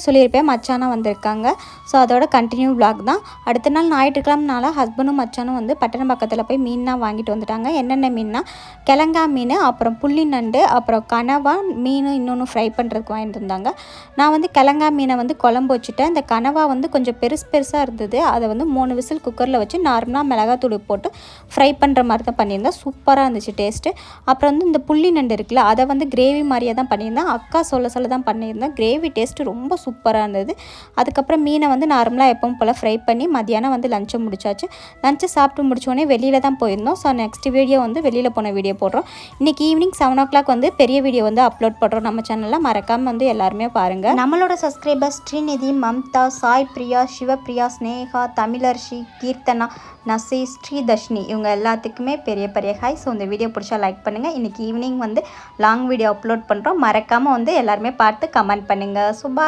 சொல்லியிருப்பேன் மச்சானா வந்திருக்காங்க. ஸோ அதோட கண்டினியூ விளாக் தான். அடுத்த நாள் ஞாயிற்றுக்கிழமைனால ஹஸ்பண்டும் மச்சானும் வந்து பட்டணம் பக்கத்தில் போய் மீன்லாம் வாங்கிட்டு வந்துட்டாங்க. என்னென்ன மீன்னா கிழங்கா மீன், அப்புறம் புள்ளி நண்டு, அப்புறம் கனவா மீன் இன்னொன்று ஃப்ரை பண்ணுறதுக்கு வாங்கிட்டு இருந்தாங்க. நான் வந்து கிழங்கா மீனை வந்து குழம்பு வச்சுட்டேன். இந்த கனவா வந்து கொஞ்சம் பெருசாக இருந்தது. அதை வந்து 3 விசில் குக்கரில் வச்சு நார்மலாக மிளகாத்தூள் போட்டு ஃப்ரை பண்ணுற மாதிரி தான் பண்ணியிருந்தேன். சூப்பராக இருந்துச்சு டேஸ்ட்டு. அப்புறம் வந்து இந்த புள்ளி நண்டு இருக்குல்ல, அதை வந்து கிரேவி மாதிரியே தான் பண்ணியிருந்தேன். அக்கா சொல்ல தான் பண்ணியிருந்தேன். கிரேவி டேஸ்ட்டு ரொம்ப சூப்பராக இருந்தது. அதுக்கப்புறம் மீனை வந்து நார்மலாக எப்பவும் போல் ஃப்ரை பண்ணி மதியானம் வந்து லஞ்சை முடிச்சாச்சு. லஞ்சை சாப்பிட்டு முடிச்சோடனே வெளியில் தான் போயிருந்தோம். ஸோ நெக்ஸ்ட் வீடியோ வந்து வெளியில் போன வீடியோ போடுறோம். இன்றைக்கி ஈவினிங் 7 o'clock வந்து பெரிய வீடியோ வந்து அப்லோட் பண்ணுறோம் நம்ம சேனலில். மறக்காமல் வந்து எல்லாருமே பாருங்கள். நம்மளோட சப்ஸ்கிரைபர்ஸ் ஸ்ரீநிதி, மம்தா, சாய் பிரியா, சிவப்பிரியா, ஸ்னேகா, தமிழர்ஷி, கீர்த்தனா, நசி, ஸ்ரீதர்ஷினி இவங்க எல்லாத்துக்குமே பெரிய ஹாய். ஸோ இந்த வீடியோ பிடிச்சா லைக் பண்ணுங்கள். இன்றைக்கி ஈவினிங் வந்து லாங் வீடியோ அப்லோட் பண்ணுறோம். மறக்காமல் வந்து எல்லாருமே பார்த்து கமெண்ட் பண்ணுங்கள். சுபா.